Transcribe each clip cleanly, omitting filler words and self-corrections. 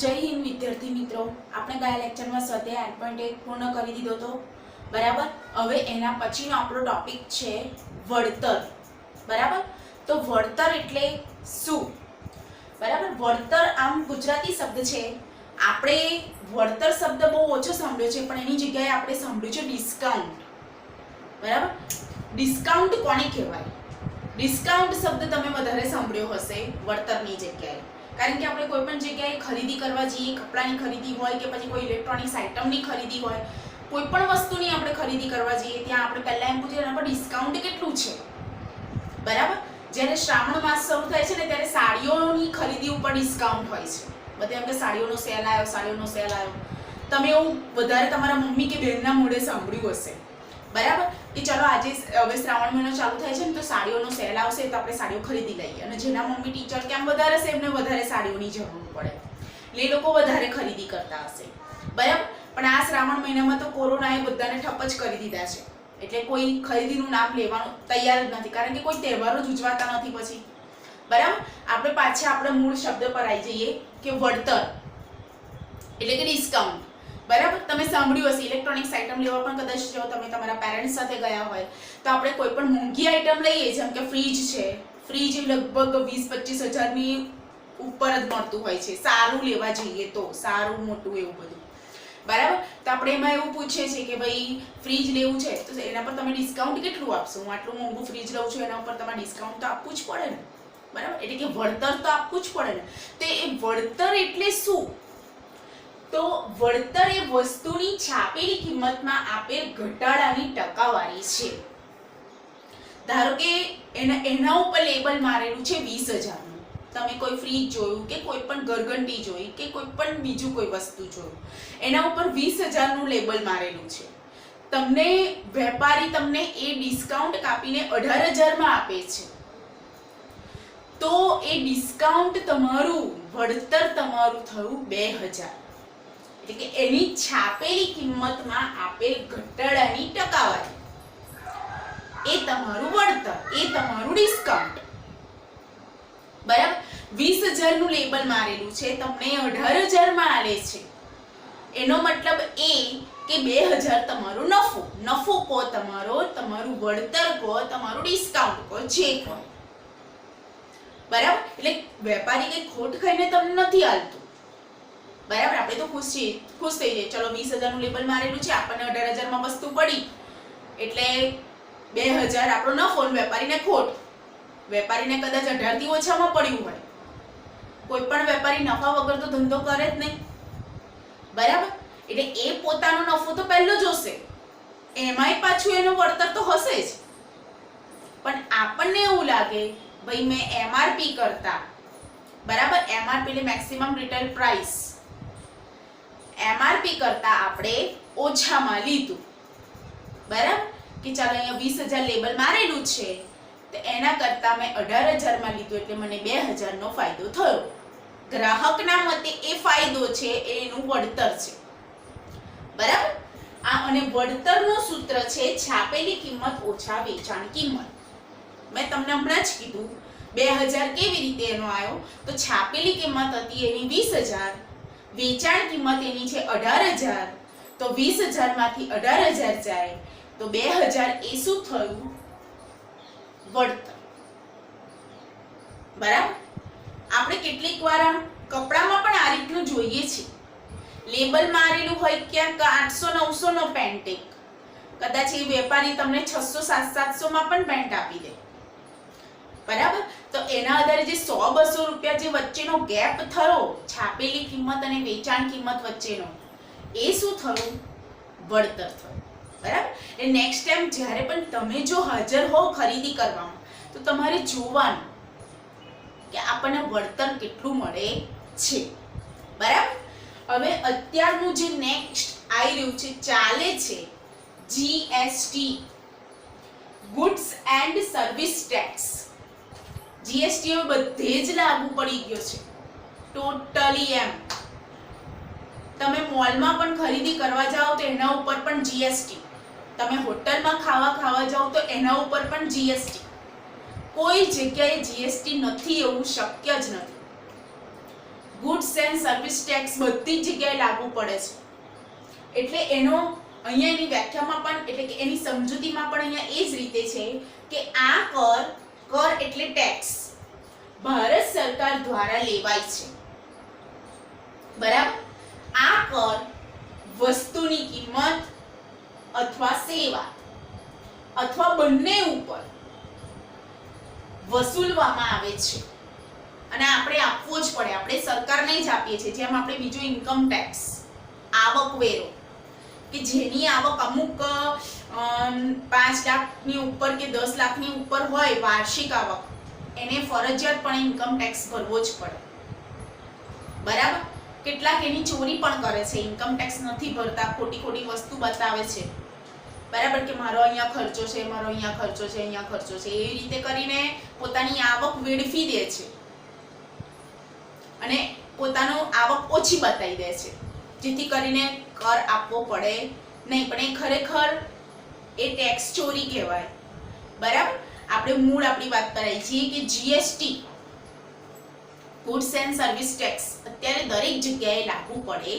જય હિન્દ વિદ્યાર્થી મિત્રો, આપણે ગયા લેક્ચરમાં સ્વાધ્યાય 8.1 પૂર્ણ કરી દીધો તો બરાબર. હવે એના પછીનો આપણો ટોપિક છે વળતર. બરાબર, તો વળતર એટલે શું? બરાબર, વળતર આમ ગુજરાતી શબ્દ છે. આપણે વળતર શબ્દ બહુ ઓછો સાંભળ્યો છે, પણ એની જગ્યાએ આપણે સાંભળ્યું છે ડિસ્કાઉન્ટ. બરાબર, ડિસ્કાઉન્ટ કોને કહેવાય? ડિસ્કાઉન્ટ શબ્દ તમે વધારે સાંભળ્યો હશે વળતરની જગ્યાએ, કારણ કે આપણે કોઈ પણ જગ્યાએ ખરીદી કરવા જઈએ, કપડાની ખરીદી હોય કે પછી કોઈ ઇલેક્ટ્રોનિક્સ આઇટમની ખરીદી હોય, કોઈ પણ વસ્તુની આપણે ખરીદી કરવા જઈએ ત્યાં આપણે પહેલા એમ પૂછીએ એના પર ડિસ્કાઉન્ટ કેટલું છે. બરાબર, જ્યારે શ્રાવણ માસ શરૂ થાય છે ને ત્યારે સાડીઓની ખરીદી ઉપર ડિસ્કાઉન્ટ હોય છે. બધે એમ કે સાડીઓનો સેલ આવ્યો, સાડીઓનો સેલ આવ્યો. તમે એવું વધારે તમારા મમ્મી કે બહેનના મોઢે સાંભળ્યું હશે. બરાબર, કે ચલો આજે હવે શ્રાવણ મહિનો ચાલુ થાય છે ને તો સાડીઓનો સેલ આવશે તો આપણે સાડીઓ ખરીદી લઈએ. અને જેના મમ્મી ટીચર કેમ વધારે છે એમને વધારે સાડીઓની જરૂર પડે, એટલે એ લોકો વધારે ખરીદી કરતા હશે. બરાબર, પણ આ શ્રાવણ મહિનામાં તો કોરોનાએ બધાને ઠપ જ કરી દીધા છે, એટલે કોઈ ખરીદીનું નામ લેવાનું તૈયાર જ નથી, કારણ કે કોઈ તહેવારો જ ઉજવાતા નથી. પછી બરાબર, આપણે પાછા આપણે મૂળ શબ્દ પર આવી જઈએ કે વળતર એટલે કે ડિસ્કાઉન્ટ. બરાબર, તમે સાંભળ્યું હશે ઇલેક્ટ્રોનિક્સ આઇટમ લેવા પણ કદાચ જો તમે તમારા પેરેન્ટ્સ સાથે ગયા હોય તો આપણે કોઈ પણ મોંઘી આઇટમ લઈએ, જેમ કે ફ્રીજ છે. ફ્રીજ લગભગ 20-25 હજારની ઉપર જ મળતું હોય છે, સારું લેવા જઈએ તો, સારું મોટું એવું બધું. બરાબર, તો આપણે એમાં એવું પૂછીએ છીએ કે ભાઈ ફ્રીજ લેવું છે તો એના પર તમે ડિસ્કાઉન્ટ કેટલું આપશો? હું આટલું મોંઘું ફ્રીજ લઉં છું, એના ઉપર તમારે ડિસ્કાઉન્ટ તો આપવું જ પડે ને. બરાબર, એટલે કે વળતર તો આપવું જ પડે ને. તો એ વળતર એટલે શું? તો વળતર એ વસ્તુની છાપેલી કિંમતમાં આપેલ ઘટાડાની ટકાવારી છે. ધારો કે એના ઉપર લેબલ મારેલું છે 20,000નું. તમે કોઈ ફ્રીજ જોયું કે કોઈ પણ ઘરઘંટી જોઈ કે કોઈ પણ બીજું કોઈ વસ્તુ જોયું, એના ઉપર 20,000નું લેબલ મારેલું છે. તમને વેપારી તમને એ ડિસ્કાઉન્ટ કાપીને 18,000માં આપે છે, તો એ ડિસ્કાઉન્ટ તમારું વળતર તમારું થયું 2,000. એટલે કે એની છાપેલી કિંમતમાં આપેલ ઘટાડાની ટકાવારી, એ તમારું વળતર, એ તમારું ડિસ્કાઉન્ટ. બરાબર, 20,000નું લેબલ મારેલું છે, તમને 18,000માં આલે છે. એનો મતલબ એ કે 2,000 તમારો નફો. નફો કો તમારું વળતર કો, તમારું ડિસ્કાઉન્ટ કો, જે કો. બરાબર, એટલે વેપારી કઈ ખોટ ખાઈને તમને નથી આલતું. બરાબર, આપણે તો ખુશ થઈ જઈએ, ચલો 20,000નું લેબલ મારેલું છે, આપણને 18,000માં વસ્તુ પડી એટલે 2,000 આપણો નફો, વેપારીને ખોટ. વેપારીને કદાચ 18 થી ઓછામાં પડ્યું હોય, કોઈ પણ વેપારી નફા વગર તો ધંધો કરે જ નહીં. બરાબર, એટલે એ પોતાનો નફો તો પહેલો જોશે, એમાંય પાછું એનું વળતર તો હશે જ. પણ આપણને એવું લાગે ભાઈ મેં એમઆરપી કરતા, બરાબર, એમઆરપી એટલે મેક્સિમમ રિટેલ પ્રાઇસ, એમઆરપી કરતા આપણે ઓછામાં લીધું. બરાબર, કે ચાલો અહીંયા 20,000 લેબલ મારેલું છે તો એના કરતા મેં 18,000માં લીધું એટલે મને 2,000નો ફાયદો થયો. ગ્રાહકના મતે એ ફાયદો છે, એનું વળતર છે. બરાબર, આ અને વળતરનું સૂત્ર છે છાપેલી કિંમત ઓછા વેચાણ કિંમત. મેં તમને હમણાં જ કીધું 2,000 કેવી રીતે એનો આવ્યો, તો છાપેલી કિંમત હતી એની 20,000, વેચાણ કિંમત એની છે 18,000, તો 20,000માંથી 18,000 જાય તો 2,000 એ શું થયું? વળતર. બરાબર, આપણે કેટલીક વાર કપડામાં પણ આ રીતનું જોઈએ છે, લેબલ મારેલું હોય ક્યાંક 800-900નો પેન્ટ, એક કદાચ એ વેપારી તમને 600-700માં પણ પેન્ટ આપી દે. બરાબર, તો એના આધારે જે 100-200 રૂપિયા જે વચ્ચેનો ગેપ થયો છાપેલી કિંમત અને વેચાણ કિંમત વચ્ચેનો, એ શું થયું? વળતર થયું. બરાબર, એ નેક્સ્ટ ટાઈમ જ્યારે પણ તમે જો હાજર હો ખરીદી કરવામાં તો તમારે જોવાનું કે આપણને વળતર કેટલું મળે છે. બરાબર, હવે અત્યારનું જે નેક્સ્ટ આવી રહ્યું છે, ચાલે છે GST, goods and service tax. GST હવે બધે જ લાગુ પડી ગયો છે ટોટલી. એમ તમે મોલમાં પણ ખરીદી કરવા જાઓ તો એના ઉપર પણ જીએસટી, તમે હોટલમાં ખાવા જાઓ તો એના ઉપર પણ જીએસટી. કોઈ જગ્યાએ જીએસટી નથી એવું શક્ય જ નથી. ગુડ્સ એન્ડ સર્વિસ ટેક્સ બધી જ જગ્યાએ લાગુ પડે છે. એટલે એનો અહીંયા એની વ્યાખ્યામાં પણ એટલે કે એની સમજૂતીમાં પણ અહીંયા એ જ રીતે છે કે આ કર એટલે ટેક્સ ભારત સરકાર દ્વારા લેવાય છે. બરાબર. આ કર વસ્તુની કિંમત અથવા સેવા અથવા બંને ઉપર વસૂલવામાં આવે છે અને આપણે આપવો જ પડે. આપણે સરકારને જ આપીએ છીએ. જેમ આપણે બીજો ઇન્કમ ટેક્સ, આવકવેરો કે જેની આવક અમુક 5 લાખની ઉપર કે 10 લાખની ઉપર હોય વાર્ષિક આવક, એને ફરજિયાતપણે ઇન્કમ ટેક્સ ભરવો જ પડે. બરાબર. કેટલાક એની ચોરી પણ કરે છે, ઇન્કમ ટેક્સ નથી ભરતા, ખોટી વસ્તુ બતાવે છે. બરાબર કે મારો અહીંયા ખર્ચો છે, મારો અહીંયા ખર્ચો છે, અહીંયા ખર્ચો છે, એવી રીતે કરીને પોતાની આવક વેડફી દે છે અને પોતાનો આવક ઓછી બતાવી દે છે, જેથી કરીને કર આપવો પડે નહીં. પણ એ ખરેખર એ ટેક્સ ચોરી કહેવાય. બરાબર. આપણે મૂળ આપણી વાત કરાઈ છીએ કે GST, goods and service tax અત્યારે દરેક જગ્યાએ લાગુ પડે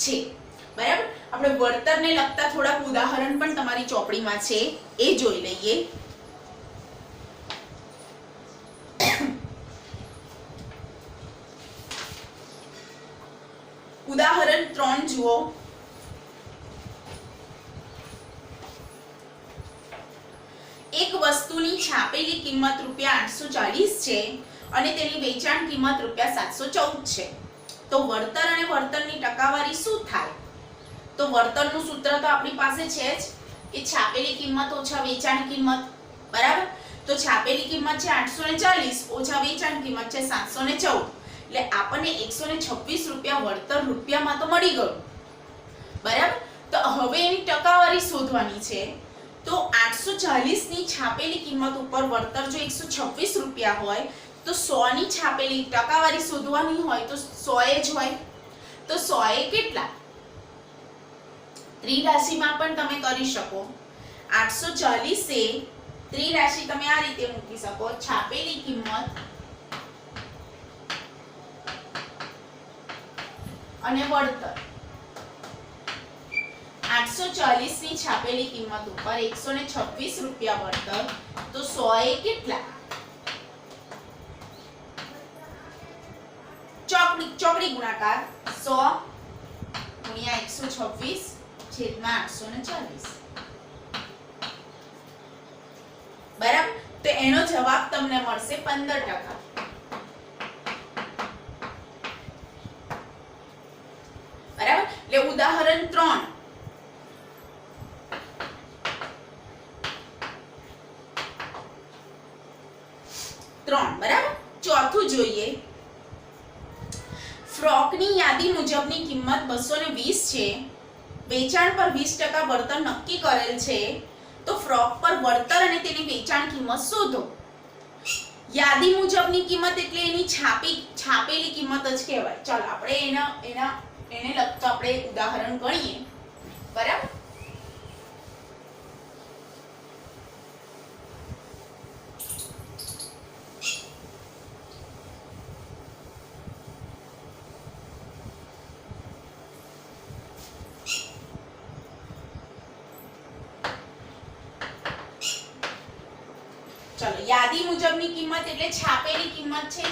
છે. બરાબર. આપણે વળતરને લગતા થોડાક ઉદાહરણ પણ તમારી ચોપડીમાં છે, એ જોઈ લઈએ. ઉદાહરણ 3 જુઓ. એક વસ્તુની છાપેલી કિંમત ₹840 છે અને તેની વેચાણ કિંમત ₹714 છે. તો વળતર અને વળતરની ટકાવારી શું થાય? તો વળતરનું સૂત્ર તો આપણી પાસે છે જ કે છાપેલી કિંમત ઓછા વેચાણ કિંમત. બરાબર. તો છાપેલી કિંમત છે 840 ઓછા વેચાણ કિંમત છે 714, એટલે આપણને ₹126 વળતર રૂપિયામાં તો મળી ગયું. બરાબર. તો હવે એની ટકાવારી શોધવાની છે. તો 840 ની છાપેલી કિંમત ઉપર વળતર જો ₹126 હોય તો 100 ની છાપેલી ટકાવારી શોધવાની હોય તો 100 જ હોય. તો 100 એ કેટલા? ત્રિરાશિમાં પણ તમે કરી શકો. 840 એ ત્રિરાશિ તમે આ રીતે મૂકી શકો, છાપેલી કિંમત અને વળતર. 840 ની છાપેલી કિંમત ઉપર ₹126 વળતર, તો 100 એ કેટલા? ચોકડી ગુણાકાર 100 ગુણ્યા 126 છેદમાં 840. બરાબર. તો એનો જવાબ તમને મળશે 15%. બરાબર. એટલે ઉદાહરણ 3 બરાબર. ચોથું જોઈએ. ફ્રોકની યાદી મુજબની કિંમત 220 છે, વેચાણ પર 20% વળતર નક્કી કરેલ છે. તો ફ્રોક પર વળતર અને તેની વેચાણ કિંમત શોધો. યાદી મુજબની કિંમત એટલે એની છાપેલી કિંમત જ કહેવાય. ચાલો આપણે એને લગતો આપણે ઉદાહરણ ગણીએ. બરાબર. ચલો, યાદી મુજબની કિંમત એટલે છાપેલી કિંમત છે.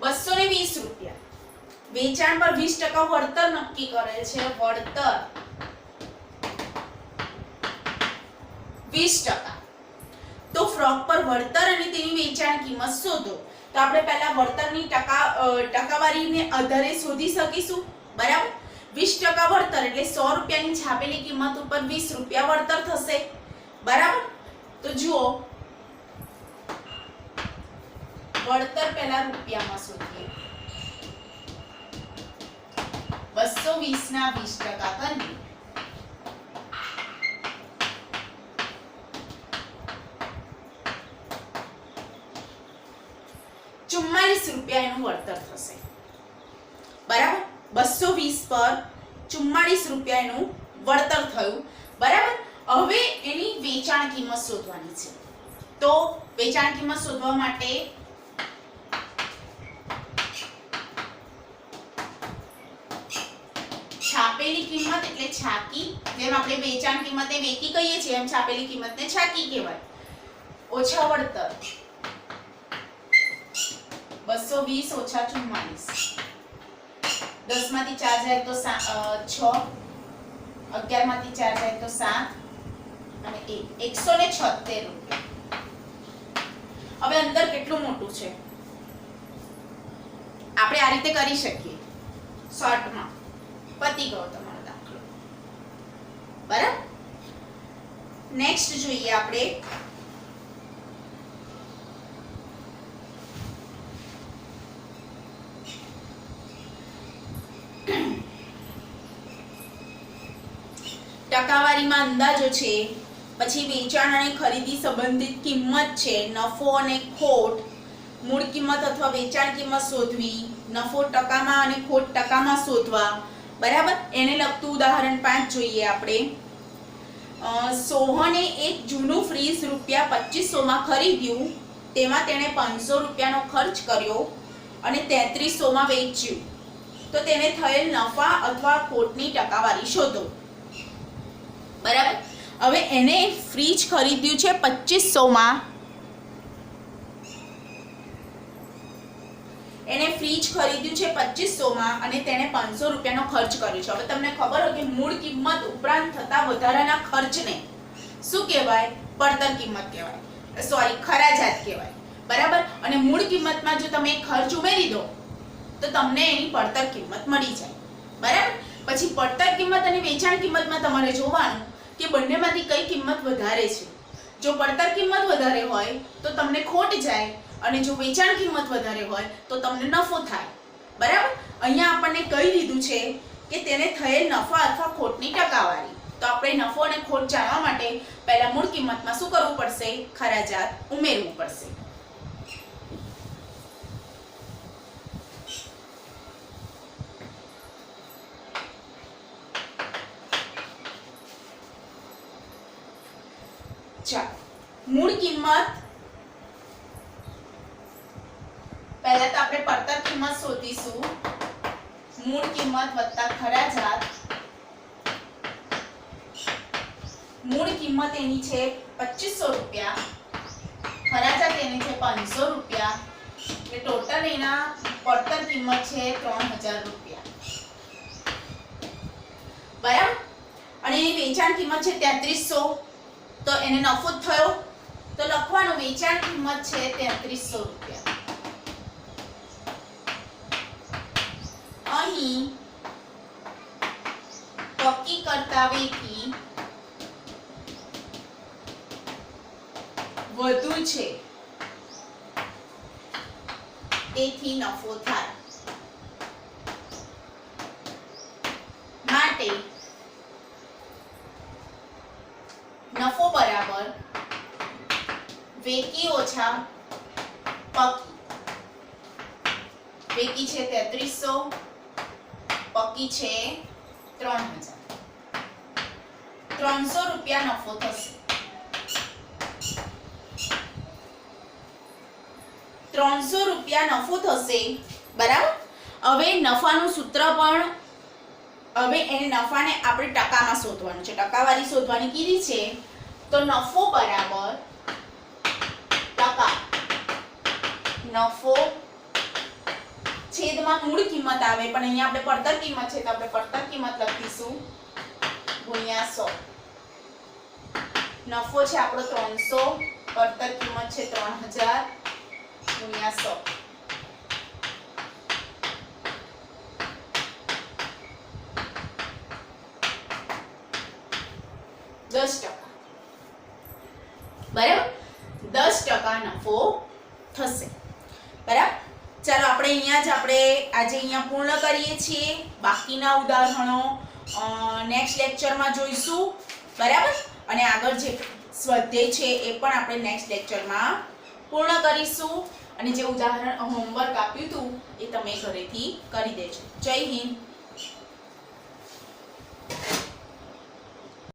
₹220. વેચાણ પર 20% વળતર નક્કી કરેલ છે. વળતર 20%. તો ફ્રોક પર વળતર અને તેની વેચાણ કિંમત શોધો. તો આપણે પહેલા વળતરની ટકાવારીને આધારે શોધી શકીશું. બરાબર. 20% વળતર એટલે ₹100 ની છાપેલી કિંમત ઉપર ₹20 વળતર થશે. બરાબર. તો જુઓ, વળતર પહેલા રૂપિયામાં શોધીએ. 220 ના 20% કરીએ. ₹44 એનું વળતર થશે. બરાબર. 220 પર ₹44 એનું વળતર થયું. બરાબર. હવે એની વેચાણ કિંમત શોધવાની છે. તો વેચાણ કિંમત શોધવા માટે છાપેલી કિંમત એટલે છાકી, જેમ આપણે વેચાણ કિંમતને વેકી કહીએ છીએ એમ છાપેલી કિંમતને છાકી કહેવાય, ઓછા વળતર 220 ઓછા 44, 10 માંથી 4 જાય તો 6, 11 માંથી 4 જાય તો 7 અને 176 રૂપિયા. હવે અંદર કેટલું મોટું છે આપણે આ રીતે કરી શકીએ, શોર્ટમાં પતી ગયો તમારો દાખલો. બરાબર, નેક્સ્ટ જોઈએ આપણે ટકાવારીમાં અંદાજો છે, પછી વેચાણ અને ખરીદી સંબંધિત કિંમત છે, નફો અને ખોટ, મૂળ કિંમત અથવા વેચાણ કિંમત શોધવી, નફો ટકામાં અને ખોટ ટકામાં શોધવા. બરાબર, એને લગતું ઉદાહરણ 5 જોઈએ આપણે. સોહને એક જૂનું ફ્રીજ ₹2500 માં ખરીદ્યું, તેમાં તેણે ₹500 ખર્ચ કર્યો અને ₹3300 માં વેચ્યું, તો તેને થયેલ નફા અથવા ખોટની ટકાવારી શોધો. બરાબર, હવે એને ફ્રીજ ખરીદ્યું છે 2500 માં, એને ફ્રીજ ખરીદ્યું છે 2500 માં અને તેણે ₹500 ખર્ચ કર્યો છે. હવે તમને ખબર હોય કે મૂળ કિંમત ઉપરાંત થતા વધારાના ખર્ચને શું કહેવાય? પડતર કિંમત કહેવાય, સોરી ખરાજાત કહેવાય. બરાબર, અને મૂળ કિંમતમાં જો તમે ખર્ચ ઉમેરી દો તો તમને એની પડતર કિંમત મળી જાય. બરાબર, પછી પડતર કિંમત અને વેચાણ કિંમતમાં તમારે જોવાનું કે બંનેમાંથી કઈ કિંમત વધારે છે. જો પડતર કિંમત વધારે હોય તો તમને ખોટ જાય અને જો વેચાણ કિંમત વધારે હોય તો તમને નફો થાય. બરાબર, અહીંયા આપણને કહી દીધું છે કે તેને થયેલ નફા અથવા ખોટની ટકાવારી. તો આપણે નફો અને ખોટ જાણવા માટે પહેલા મૂળ કિંમતમાં શું કરવું પડશે? ખરાજાત ઉમેરવું પડશે. ચાલો, મૂળ કિંમત પહેલા તો આપણે પડતર કિંમત શોધીશું. મૂળ કિંમત વત્તા ખરાજાત. મૂળ કિંમત એની છે ₹2500, ખરાજાત એની છે ₹500, એટલે ટોટલ એના પડતર કિંમત છે ₹3000. બરાબર, અને એની વેચાણ કિંમત છે 3300, તો એને નફો થયો તો લખવાનું વેચાણ કિંમત છે ₹3300. અહીં પક્કી કરતા વેકી વધુ છે તેથી નફો થાય, માટે નફો બરાબર વેકી ઓછા પક્કી. વેકી છે 3300, પક્કી છે 3000. ₹300 નફો થશે. 300 રૂપિયા નફો થશે. બરાબર, હવે નફાનું સૂત્ર પણ હવે એને નફાને આપણે ટકામાં શોધવાનું છે, ટકાવારી શોધવાની કીધી છે. તો નફો બરાબર ટકા, નફો છેદમાં મૂળ કિંમત આવે, પણ અહીંયા આપણે પડતર કિંમત છે તો આપણે પડતર કિંમત લખીશું ગુણ્યા 100. નફો છે આપણો 300, પડતર કિંમત છે 3000 ગુણ્યા 100. %10. બરાબર, 10% નફો થશે. બરાબર, ચાલો આપણે અહીંયા જ આપણે આજે અહીંયા પૂર્ણ કરીએ છીએ. બાકીના ઉદાહરણો નેક્સ્ટ લેક્ચરમાં જોઈશું. બરાબર, અને આગળ જે સ્વાધ્યાય છે એ પણ આપણે નેક્સ્ટ લેક્ચરમાં પૂર્ણ કરીશું. અને જે ઉદાહરણ હોમવર્ક આપ્યું હતું એ તમે ઘરેથી કરી દેજો. જય હિન્દ.